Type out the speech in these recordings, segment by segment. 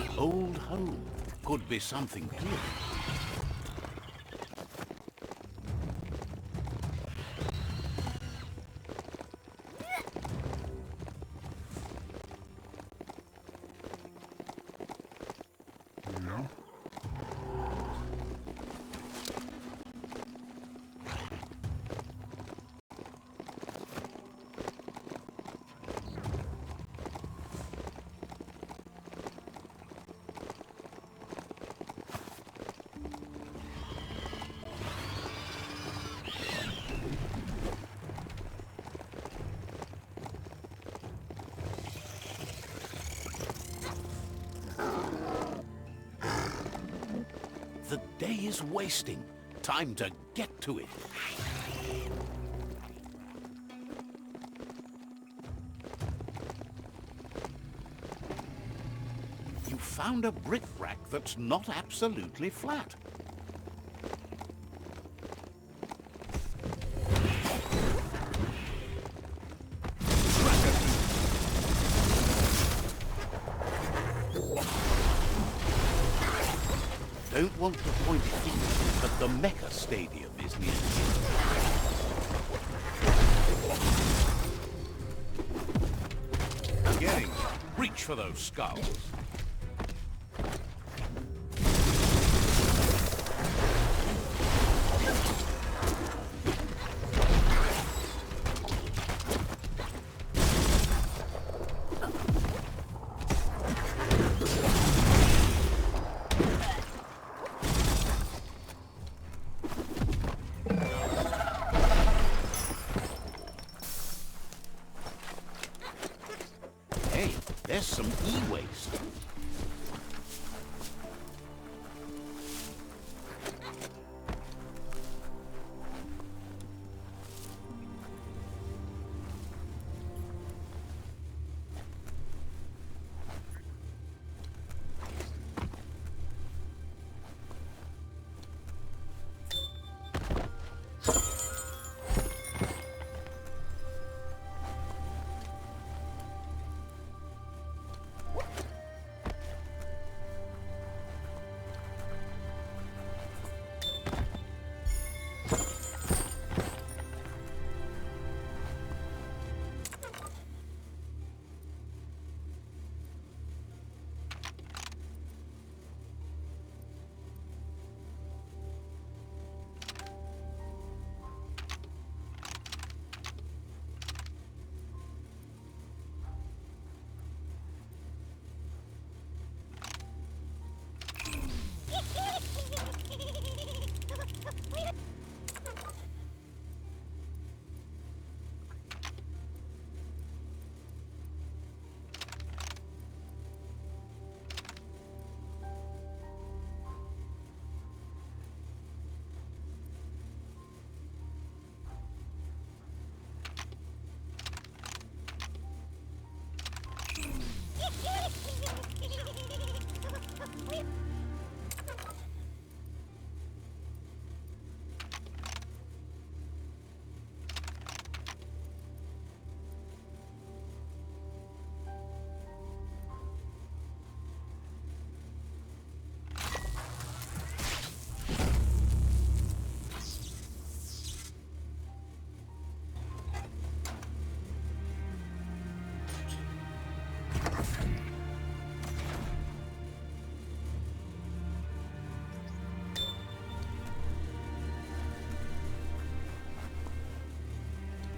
An old home could be something good. The day is wasting. Time to get to it. You found a brick rack that's not absolutely flat. Don't want to point fingers, but the Mecha Stadium is near here. Getting there. Reach for those skulls. There's some e-waste.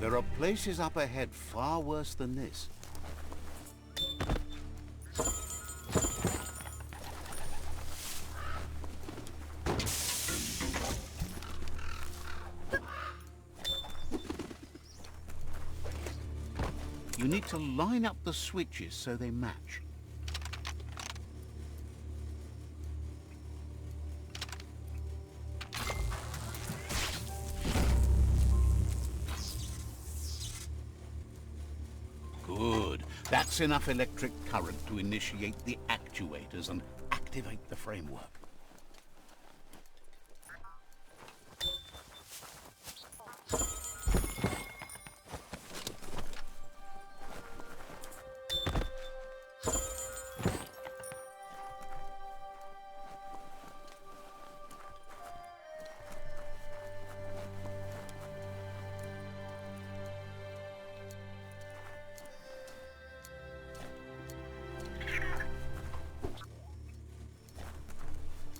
There are places up ahead far worse than this. You need to line up the switches so they match. Good. That's enough electric current to initiate the actuators and activate the framework.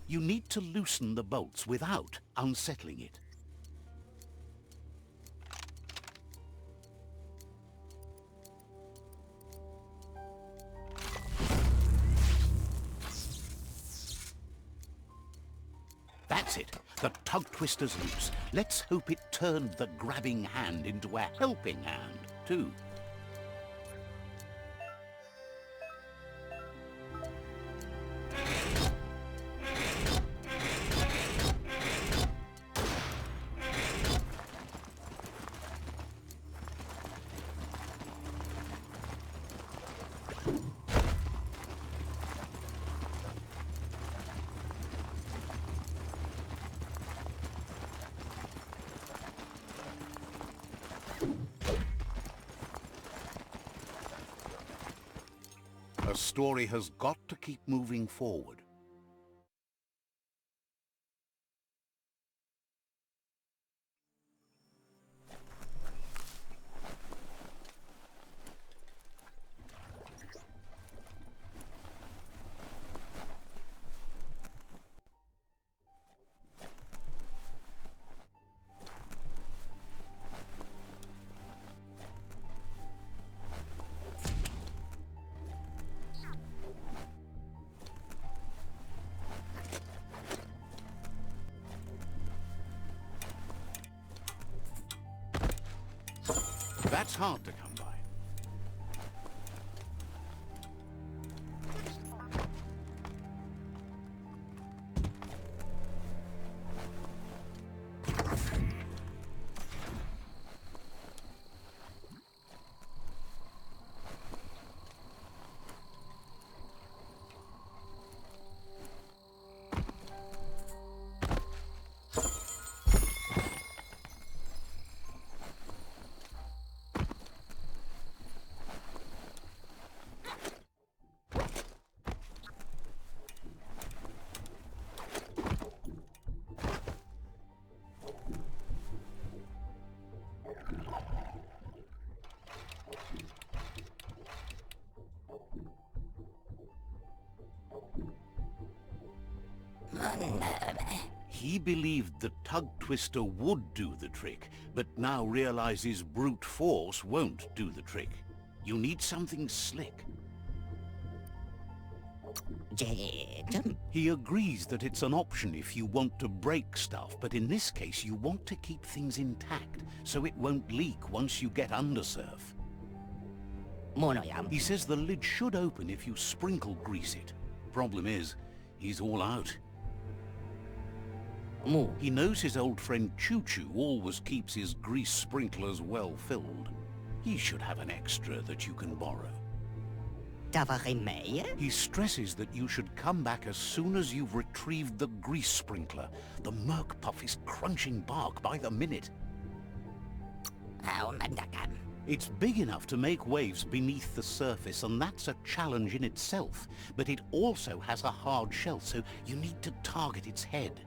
You need to loosen the bolts without unsettling it. That's it. The tug twister's loose. Let's hope it turned the grabbing hand into a helping hand, too. The story has got to keep moving forward. That's hard to come by. He believed the tug twister would do the trick, but now realizes brute force won't do the trick. You need something slick. He agrees that it's an option if you want to break stuff, but in this case you want to keep things intact so it won't leak once you get undersurf. He says the lid should open if you sprinkle grease it. Problem is, he's all out. He knows his old friend Choo-Choo always keeps his grease sprinklers well filled. He should have an extra that you can borrow. He stresses that you should come back as soon as you've retrieved the grease sprinkler. The Merc Puff is crunching bark by the minute. It's big enough to make waves beneath the surface, and that's a challenge in itself. But it also has a hard shell, so you need to target its head.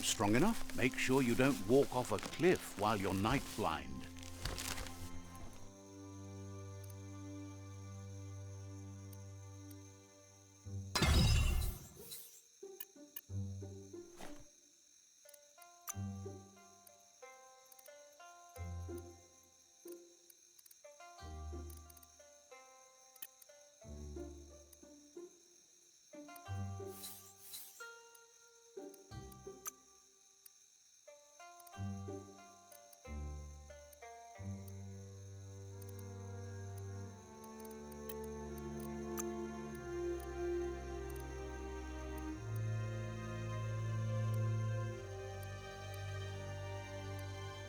Strong enough? Make sure you don't walk off a cliff while you're night blind.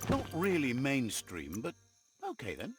Not really mainstream, but okay then.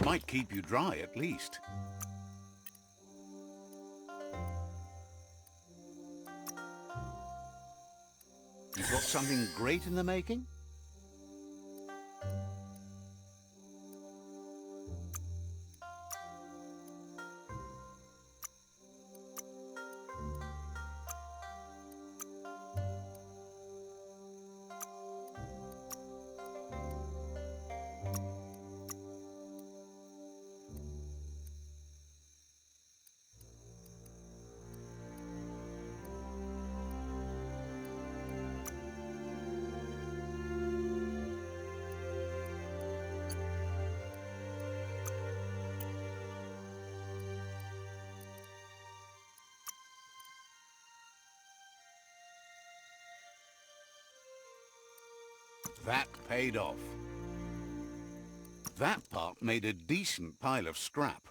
Might keep you dry at least. You've got something great in the making? That paid off. That part made a decent pile of scrap.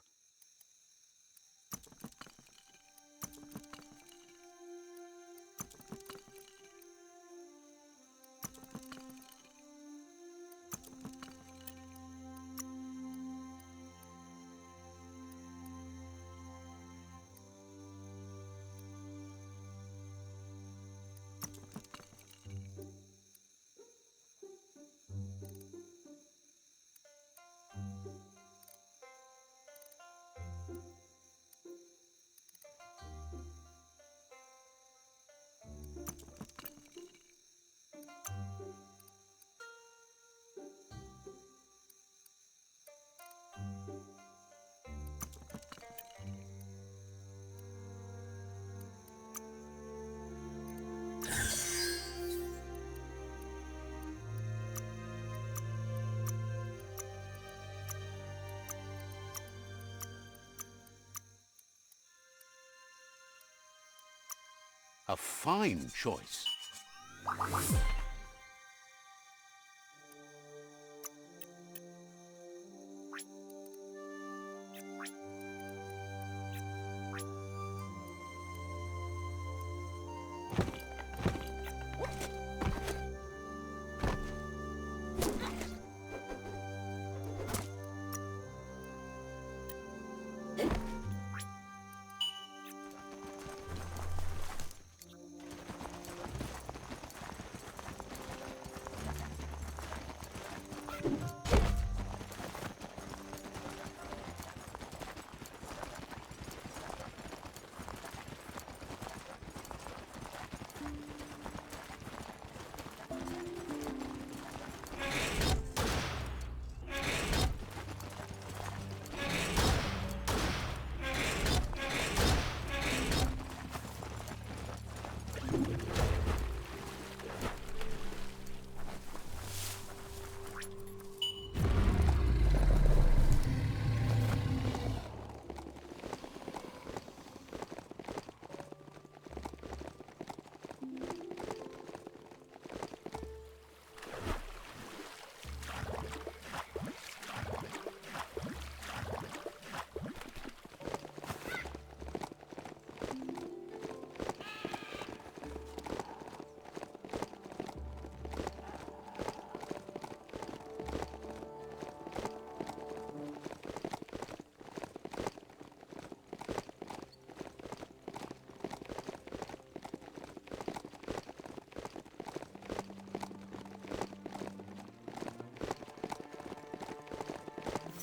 A fine choice.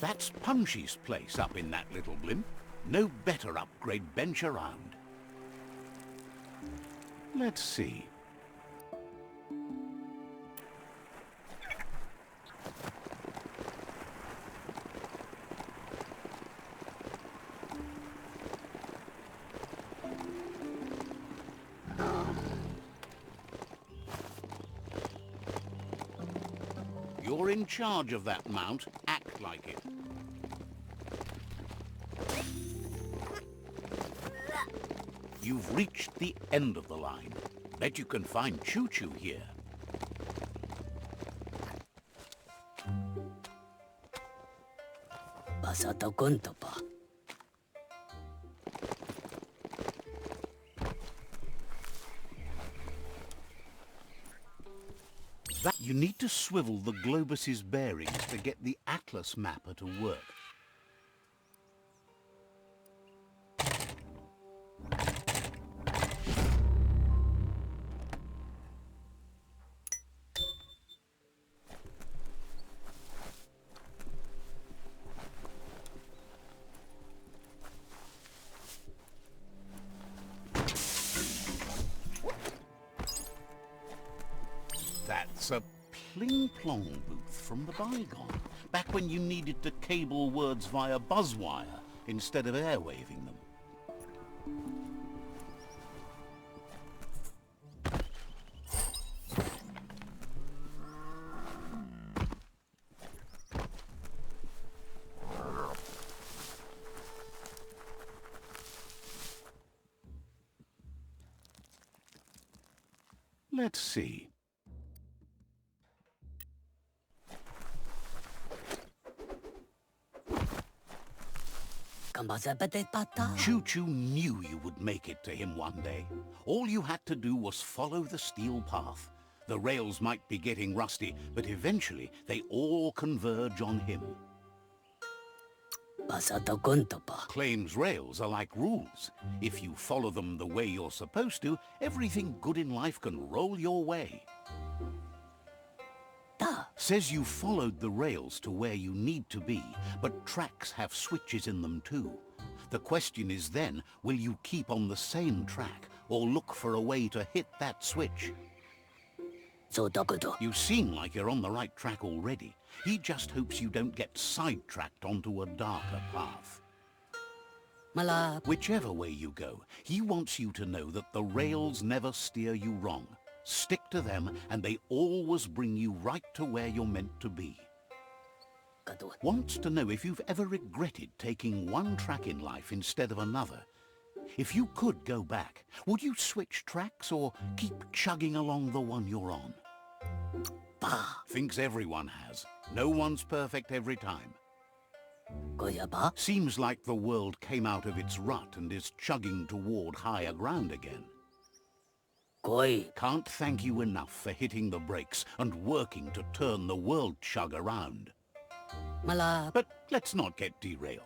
That's Punchy's place up in that little blimp. No better upgrade bench around. Let's see. You're in charge of that mount. Act like it. You've reached the end of the line. Bet you can find Choo Choo here. You need to swivel the globus's bearings to get the atlas mapper to work. It's a pling-plong booth from the bygone, back when you needed to cable words via buzzwire instead of airwaving them. Let's see. Choo-Choo knew you would make it to him one day. All you had to do was follow the steel path. The rails might be getting rusty, but eventually they all converge on him. Claims rails are like rules. If you follow them the way you're supposed to, everything good in life can roll your way. Says you followed the rails to where you need to be, but tracks have switches in them too. The question is then, will you keep on the same track or look for a way to hit that switch? You seem like you're on the right track already. He just hopes you don't get sidetracked onto a darker path. Whichever way you go, he wants you to know that the rails never steer you wrong. Stick to them and they always bring you right to where you're meant to be. Wants to know if you've ever regretted taking one track in life instead of another. If you could go back, would you switch tracks or keep chugging along the one you're on? Thinks everyone has. No one's perfect every time. Seems like the world came out of its rut and is chugging toward higher ground again. Can't thank you enough for hitting the brakes and working to turn the world chug around. But let's not get derailed.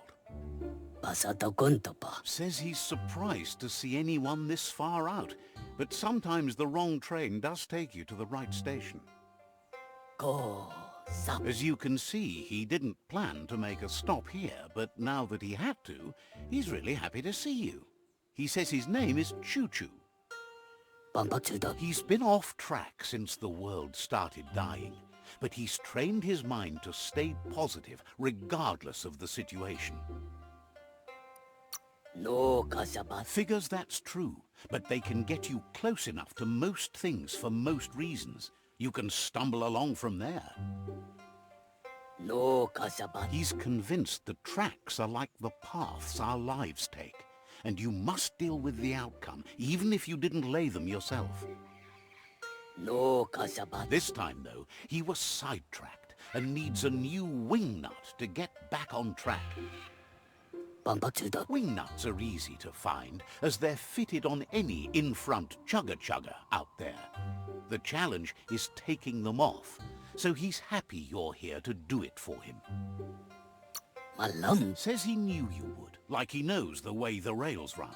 Says he's surprised to see anyone this far out, but sometimes the wrong train does take you to the right station. As you can see, he didn't plan to make a stop here, but now that he had to, he's really happy to see you. He says his name is Choo-Choo. He's been off track since the world started dying, but he's trained his mind to stay positive regardless of the situation. Figures that's true, but they can get you close enough to most things for most reasons. You can stumble along from there. He's convinced the tracks are like the paths our lives take, and you must deal with the outcome, even if you didn't lay them yourself. This time, though, he was sidetracked and needs a new wing nut to get back on track. Wing nuts are easy to find, as they're fitted on any in-front chugger-chugger out there. The challenge is taking them off, so he's happy you're here to do it for him. Says he knew you would, like he knows the way the rails run.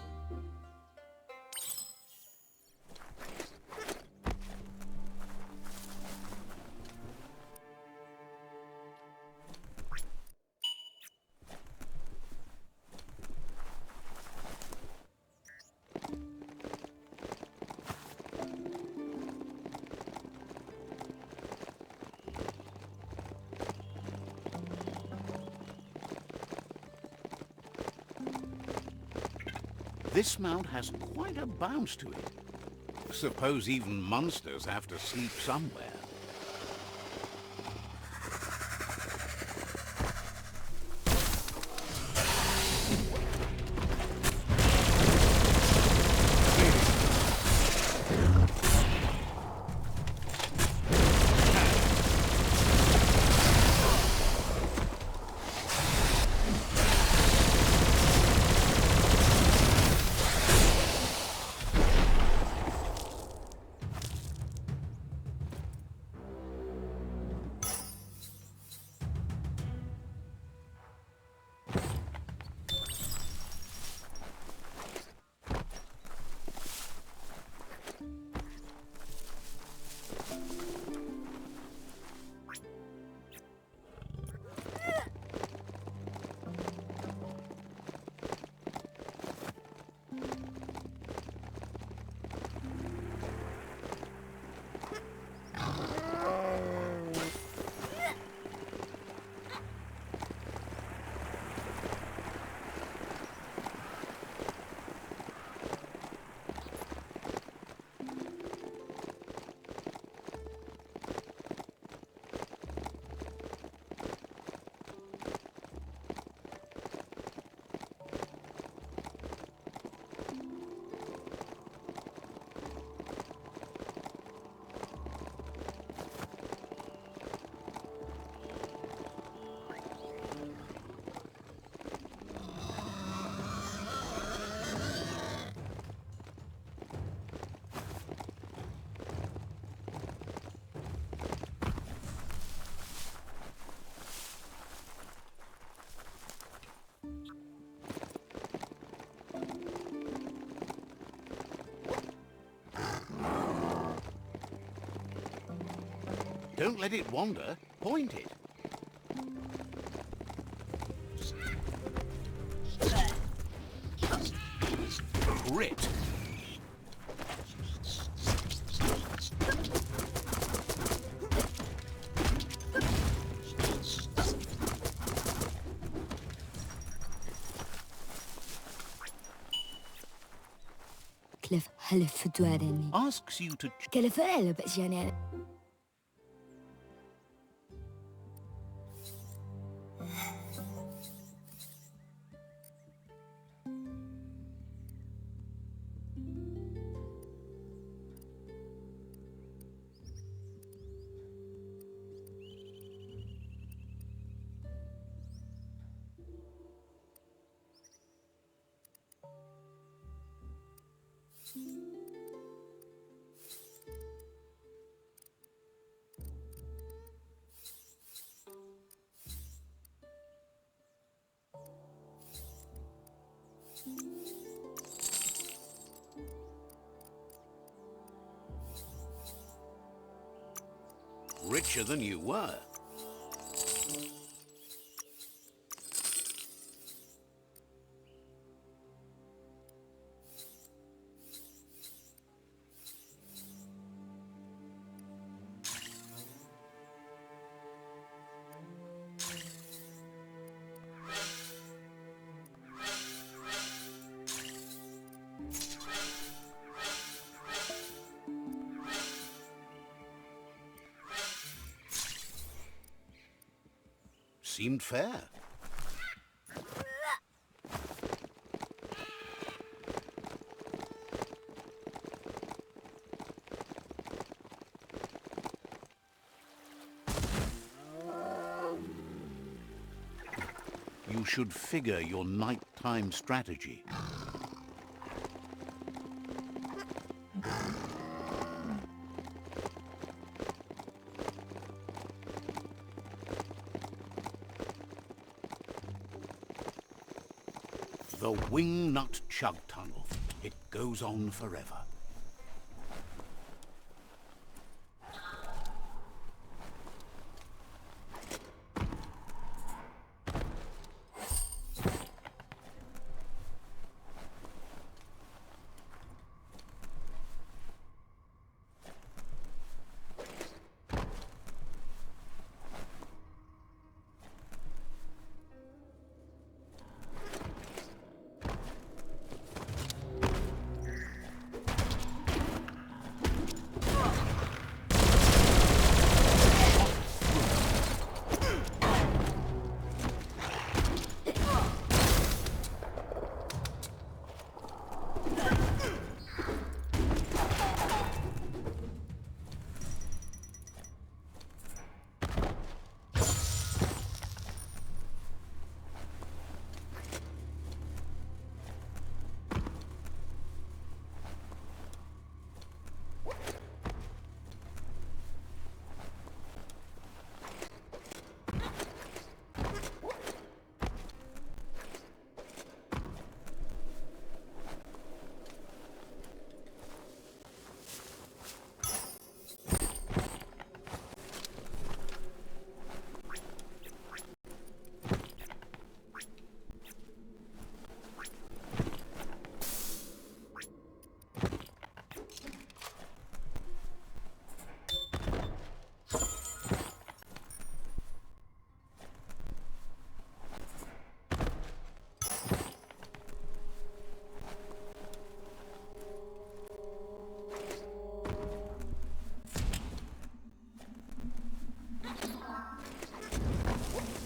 This mount has quite a bounce to it. Suppose even monsters have to sleep somewhere. Don't let it wander. Point it. Grit. كلف هلف دوارني Asks you to... كلف هلف بس يعني Richer than you were. Seemed fair. You should figure your nighttime strategy. The Wingnut Chug Tunnel. It goes on forever.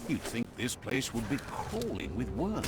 You'd think this place would be crawling with worms.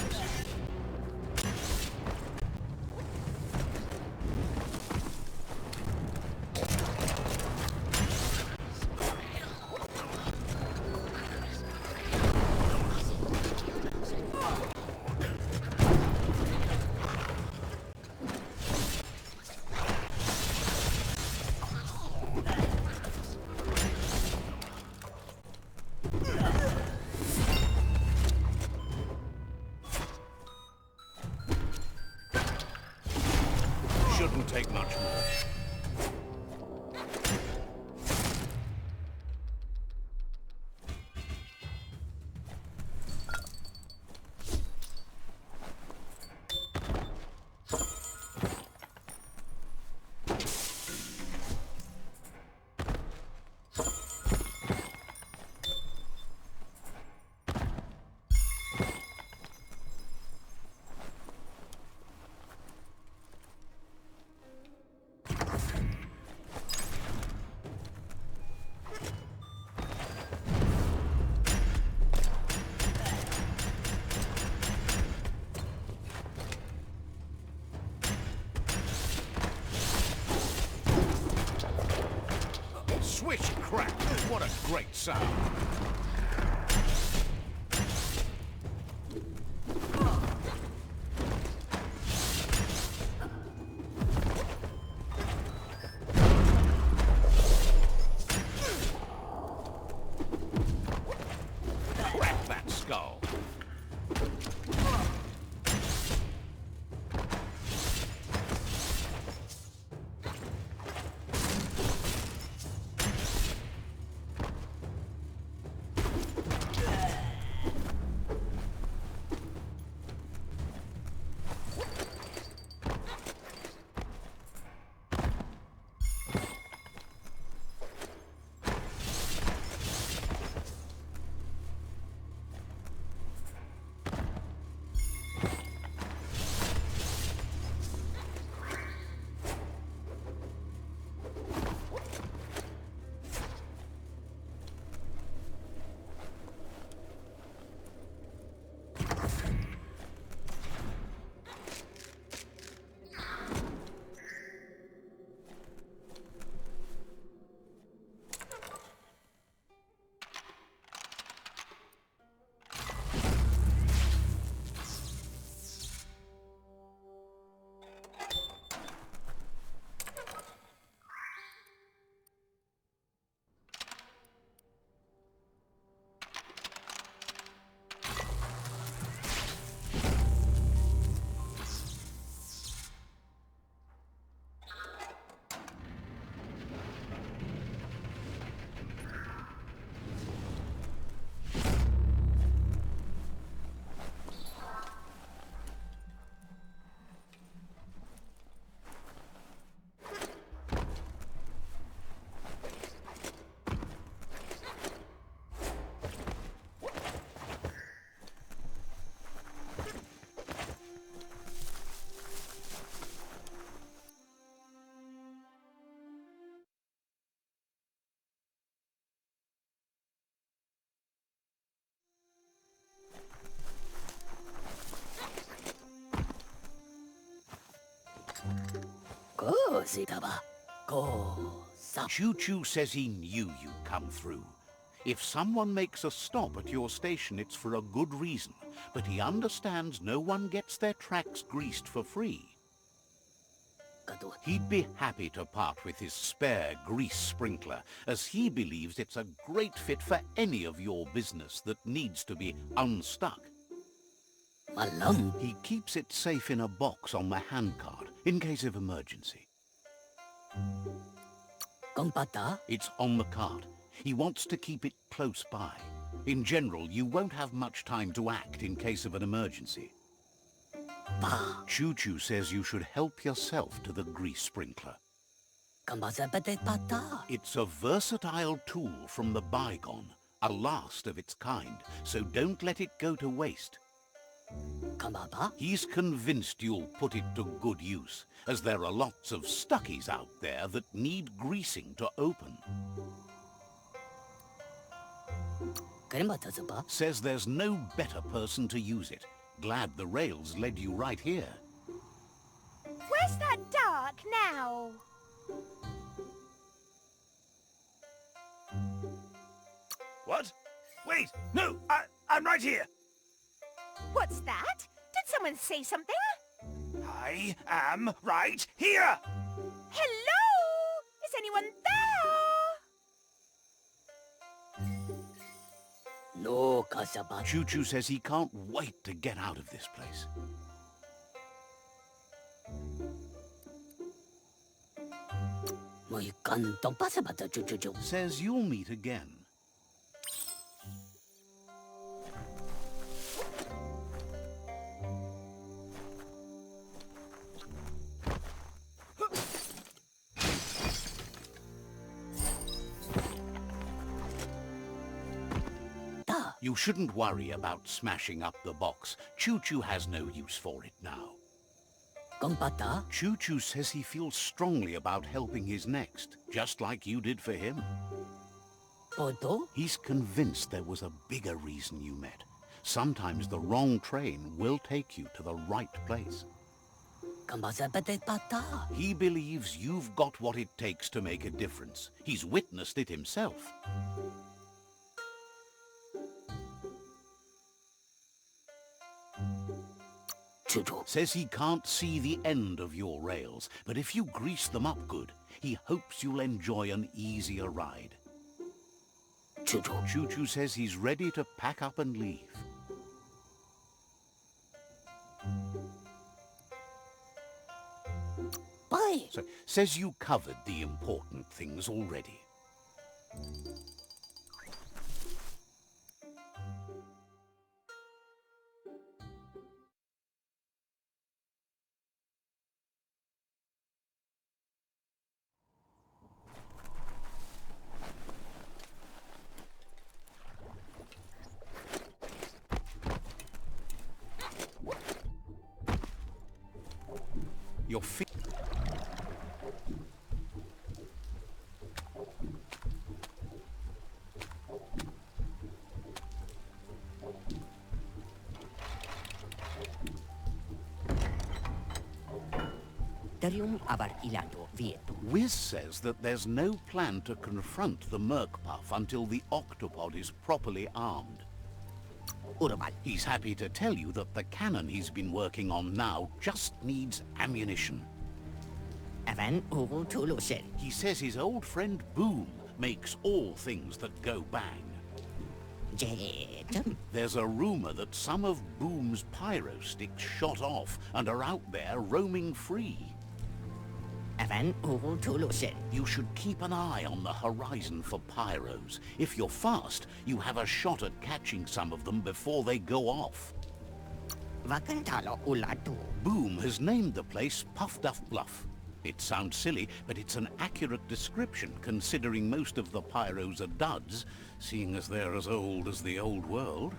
Shouldn't take much more. What a great sound. Crack that skull. Choo Choo says he knew you'd come through. If someone makes a stop at your station, it's for a good reason, but he understands no one gets their tracks greased for free. He'd be happy to part with his spare grease sprinkler, as he believes it's a great fit for any of your business that needs to be unstuck. He keeps it safe in a box on the handcart, in case of emergency. It's on the cart. He wants to keep it close by. In general, you won't have much time to act in case of an emergency. Choo Choo says you should help yourself to the grease sprinkler. It's a versatile tool from the bygone, a last of its kind, so don't let it go to waste. He's convinced you'll put it to good use, as there are lots of stuckies out there that need greasing to open. Says there's no better person to use it. Glad the rails led you right here. Where's that dark now? What? Wait! No! I'm right here! What's that? Did someone say something? I am right here! Hello? Is anyone there? No, Kasaba. Choo Choo says he can't wait to get out of this place. Says you'll meet again. You shouldn't worry about smashing up the box. Choo Choo has no use for it now. Choo Choo says he feels strongly about helping his next, just like you did for him. He's convinced there was a bigger reason you met. Sometimes the wrong train will take you to the right place. Lokamasapatepata. He believes you've got what it takes to make a difference. He's witnessed it himself. Chuchu. Says he can't see the end of your rails, but if you grease them up good, he hopes you'll enjoy an easier ride. Chuchu. Choo-Choo says he's ready to pack up and leave. Bye. So, says you covered the important things already. Your feet. Darium abar ilando vieto. Wiz says that there's no plan to confront the Merkpuff until the octopod is properly armed. Urmal. He's happy to tell you that the cannon he's been working on now just needs ammunition. Avan ul tulusel. He says his old friend Boom makes all things that go bang. Jetum. There's a rumor that some of Boom's pyro sticks shot off and are out there roaming free. Avan ul tulusel. You should keep an eye on the horizon for pyros. If you're fast, you have a shot at catching some of them before they go off. Vakantalo ulatu. Boom has named the place Puff Duff Bluff. It sounds silly, but it's an accurate description considering most of the pyros are duds, seeing as they're as old as the old world.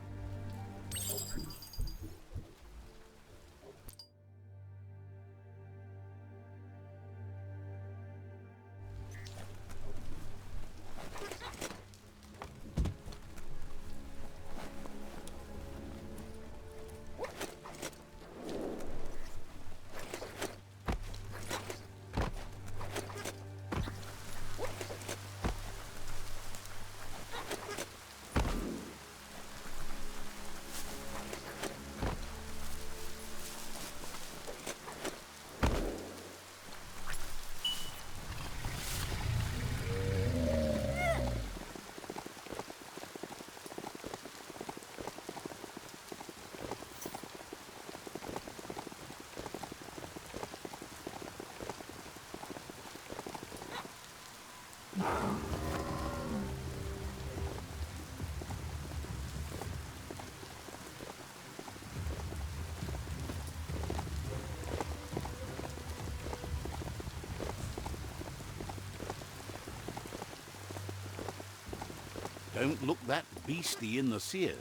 Don't look that beastie in the sears.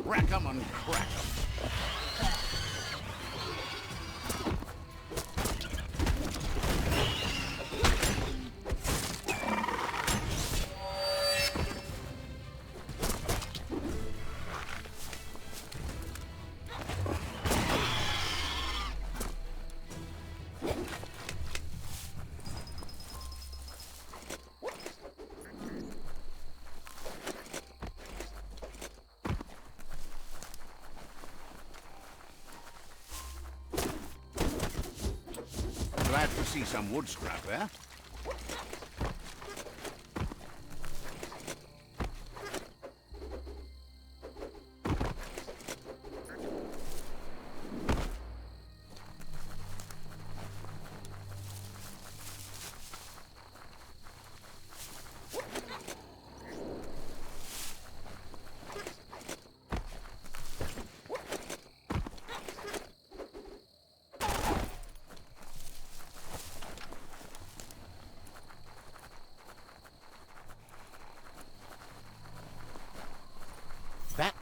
Rack 'em and crack 'em. Glad to see some wood scrap there.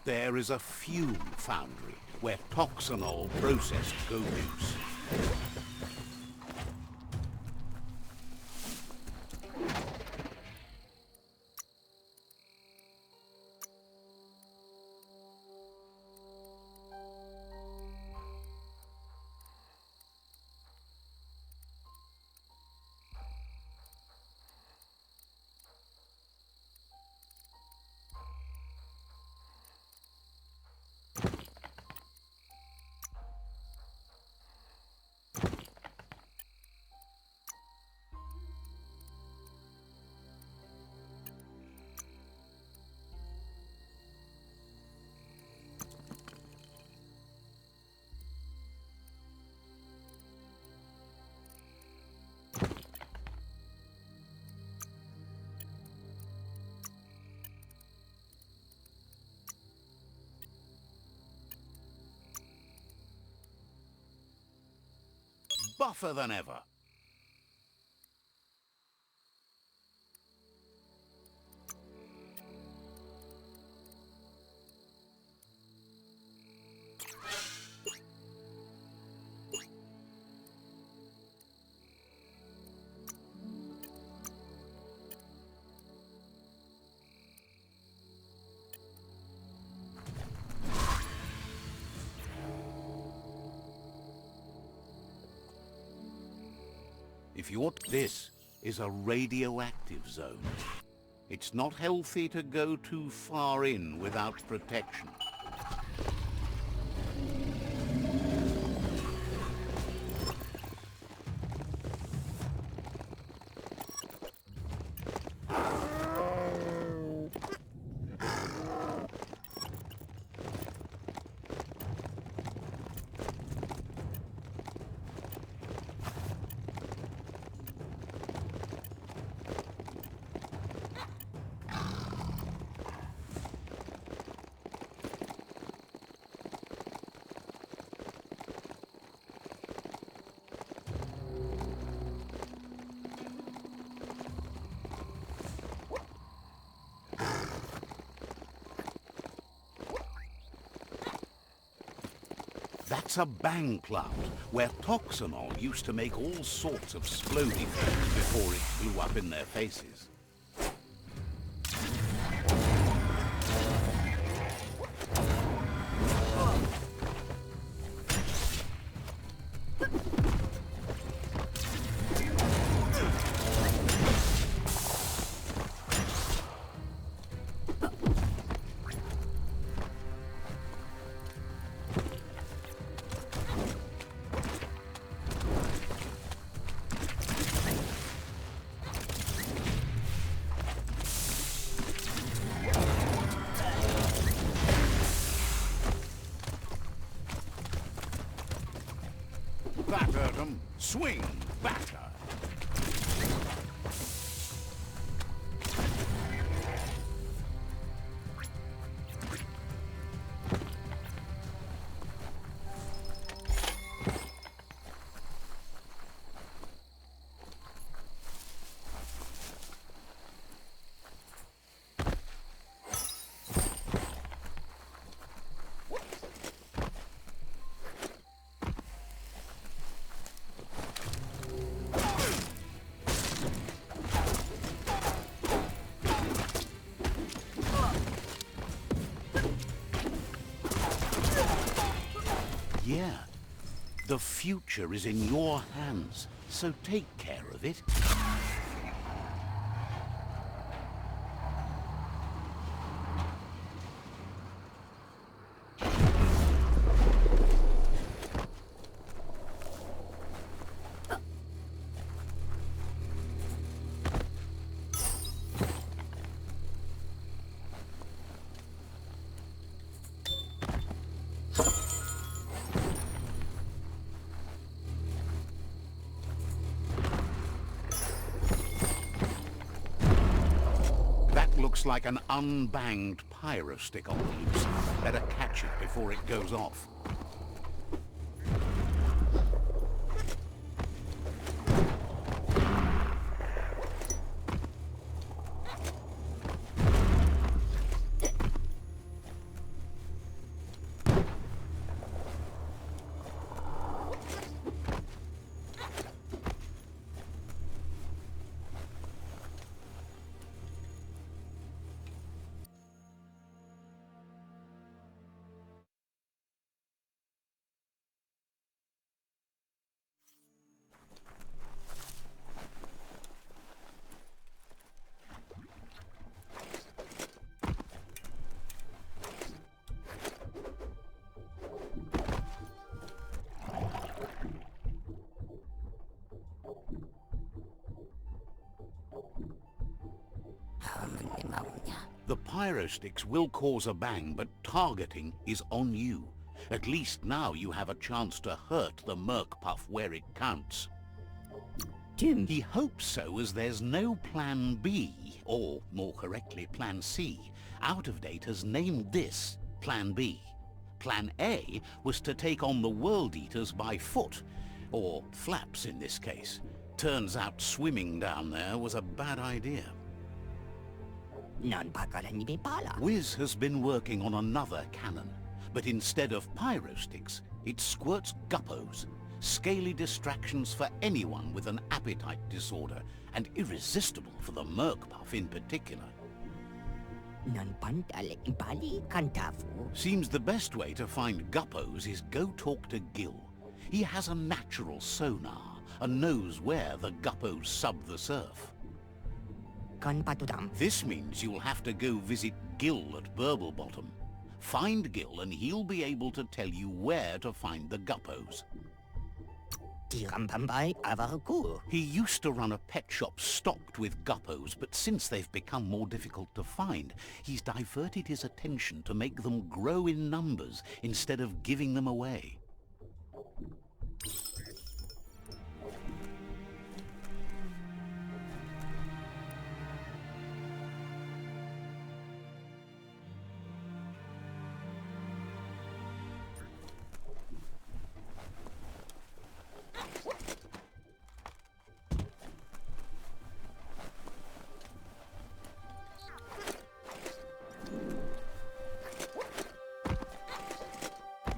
There is a fuel foundry where toxanol processed go-juice. Buffer than ever. If you're... This is a radioactive zone. It's not healthy to go too far in without protection. That's a bang cloud, where toxanol used to make all sorts of splody things before it blew up in their faces. That hurt 'em. Swing, batter. Yeah, the future is in your hands, so take care of it. Looks like an unbanged pyro stick on the loose. Better catch it before it goes off. pwede maunya. The pyrosticks will cause a bang, but targeting is on you. At least now you have a chance to hurt the Merc Puff where it counts. Tim, He hopes so, as there's no Plan B, or more correctly Plan C. Out of Date has named this Plan B. Plan A was to take on the World Eaters by foot, or flaps in this case. Turns out swimming down there was a bad idea. non pakala ni Bipala. Wiz has been working on another cannon, but instead of pyrosticks, it squirts guppos, scaly distractions for anyone with an appetite disorder, and irresistible for the Merc Puff in particular. Non pantale ibali kantafu. Seems the best way to find guppos is go talk to Gil. He has a natural sonar and knows where the guppos sub the surf. Kan patudam. This means you'll have to go visit Gil at Burble Bottom. Find Gil and he'll be able to tell you where to find the guppos. Tirampambay avaruku. He used to run a pet shop stocked with guppos, but since they've become more difficult to find, he's diverted his attention to make them grow in numbers instead of giving them away.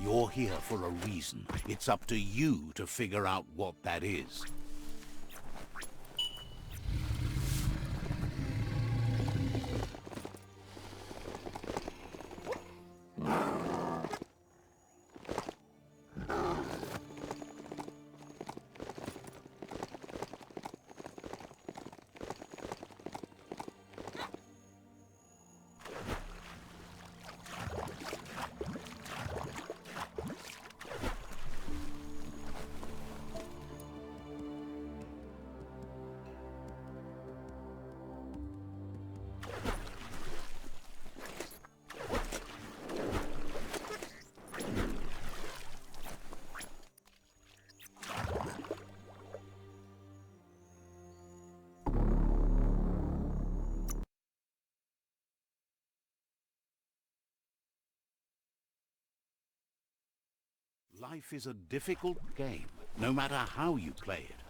You're here for a reason. It's up to you to figure out what that is. Life is a difficult game, no matter how you play it.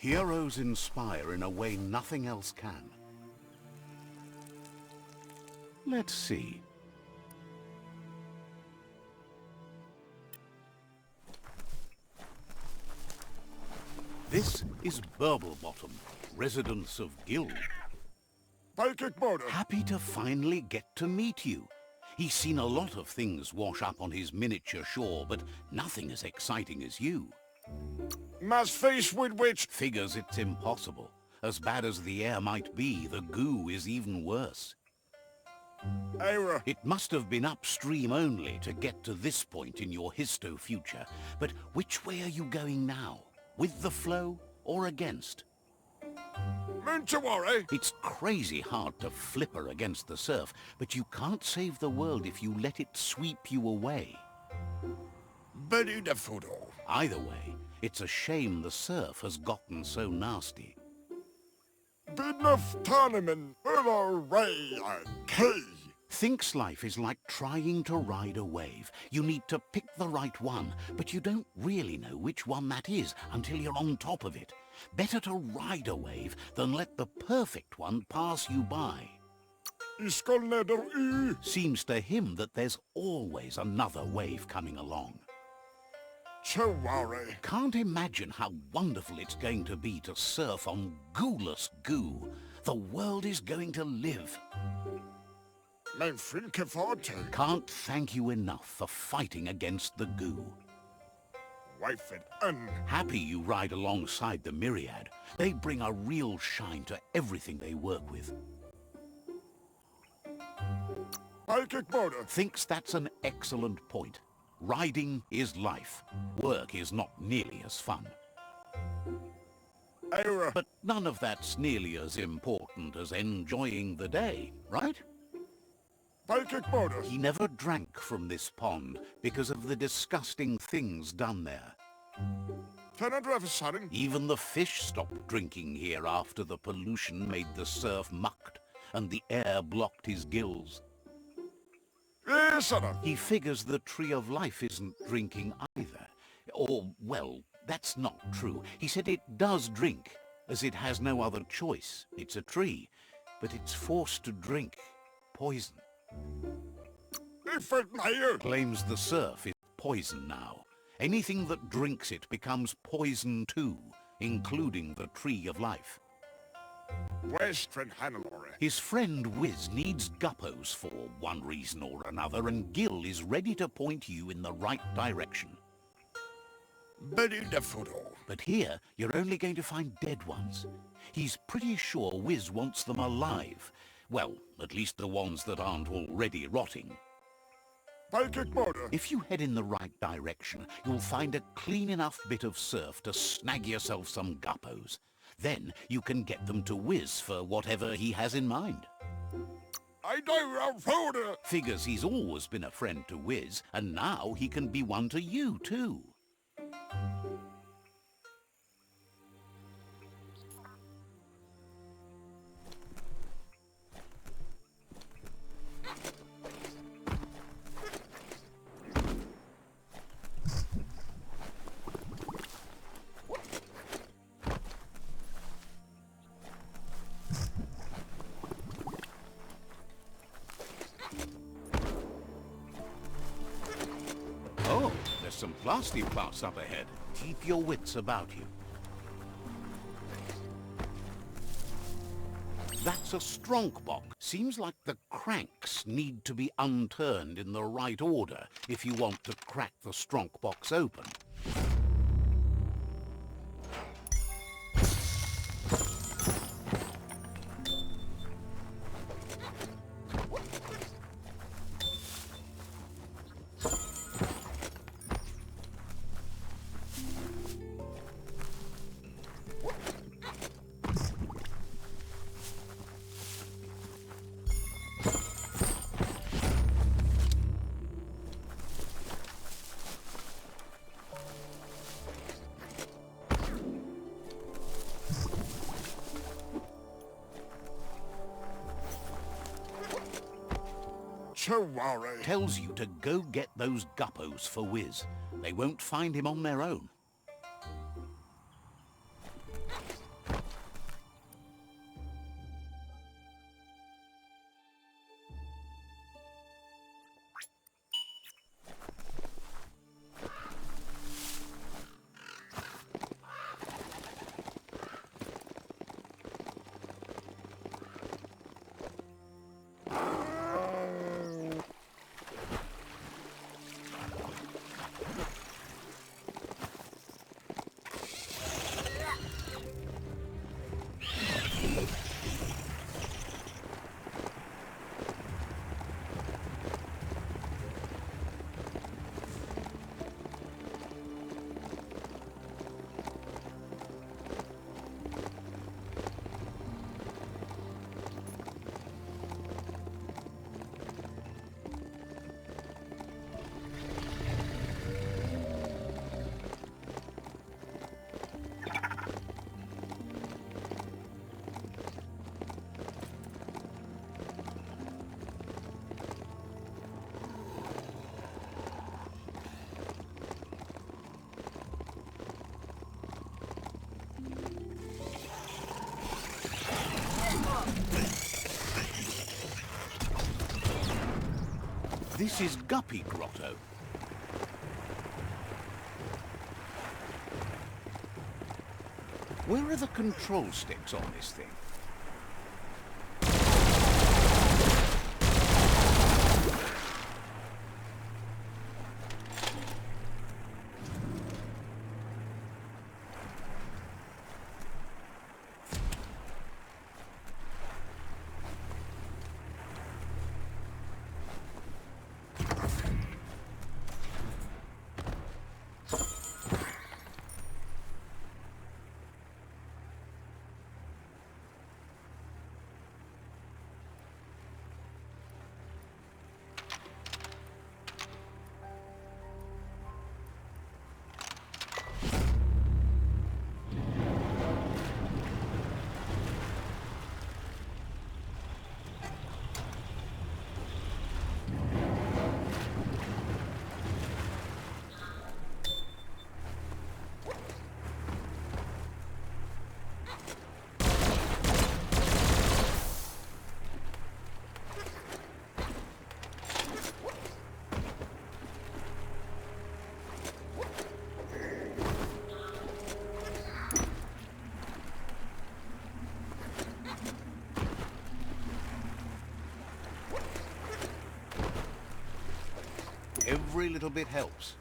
Heroes inspire in a way nothing else can. Let's see. This is Burblebottom, residents of Guild. Happy to finally get to meet you. He's seen a lot of things wash up on his miniature shore, but nothing as exciting as you. Must face with which... Figures it's impossible. As bad as the air might be, the goo is even worse. Error. It must have been upstream only to get to this point in your histo-future. But which way are you going now? With the flow or against? It's crazy hard to flipper against the surf, but you can't save the world if you let it sweep you away. Either way, it's a shame the surf has gotten so nasty. Thinks life is like trying to ride a wave. You need to pick the right one, but you don't really know which one that is until you're on top of it. Better to ride a wave than let the perfect one pass you by. Seems to him that there's always another wave coming along. Can't imagine how wonderful it's going to be to surf on gooless goo. The world is going to live. Can't thank you enough for fighting against the goo. Happy you ride alongside the Myriad. They bring a real shine to everything they work with. Thinks that's an excellent point. Riding is life. Work is not nearly as fun. But none of that's nearly as important as enjoying the day, right? He never drank from this pond because of the disgusting things done there. Even the fish stopped drinking here after the pollution made the surf mucked and the air blocked his gills. He figures the Tree of Life isn't drinking either. Or, well, that's not true. He said it does drink, as it has no other choice. It's a tree, but it's forced to drink poison. Claims the surf is poison now. Anything that drinks it becomes poison too, including the Tree of Life. His friend Wiz needs guppos for one reason or another, and Gil is ready to point you in the right direction. But here, you're only going to find dead ones. He's pretty sure Wiz wants them alive. Well, at least the ones that aren't already rotting. If you head in the right direction, you'll find a clean enough bit of surf to snag yourself some guppos. Then you can get them to Wiz for whatever he has in mind. Figures he's always been a friend to Wiz, and now he can be one to you too. Oh, there's some plasti-plas up ahead. Keep your wits about you. That's a strong box. Seems like the cranks need to be unturned in the right order if you want to crack the strong box open. Tells you to go get those guppos for Wiz. They won't find him on their own. This is Guppy Grotto. Where are the control sticks on this thing? Every little bit helps.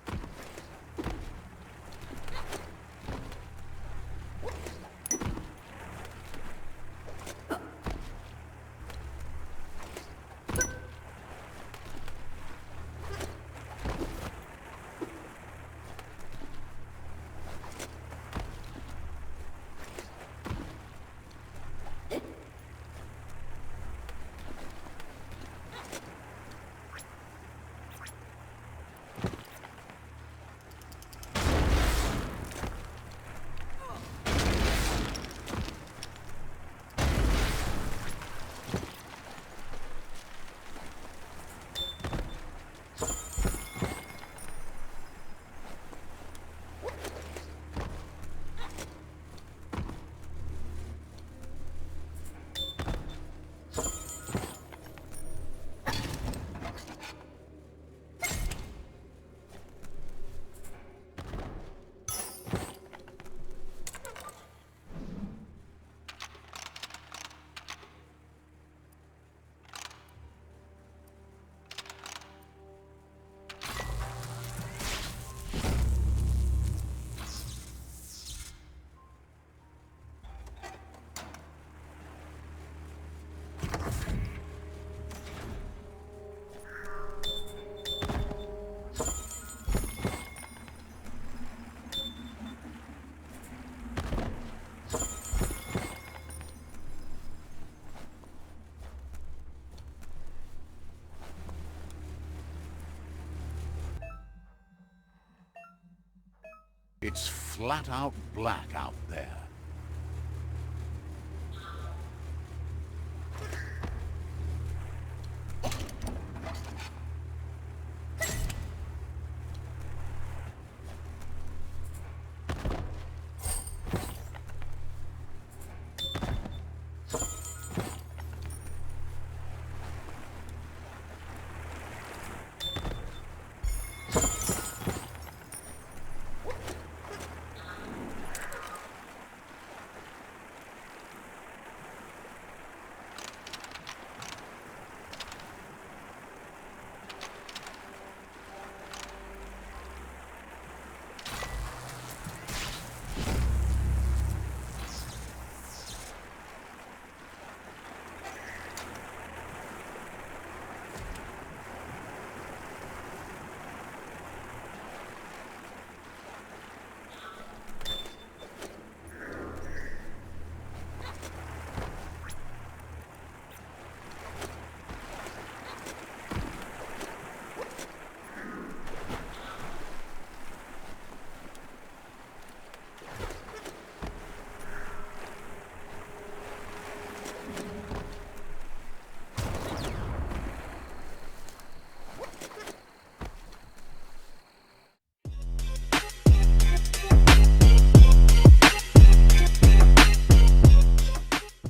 It's flat out black out there.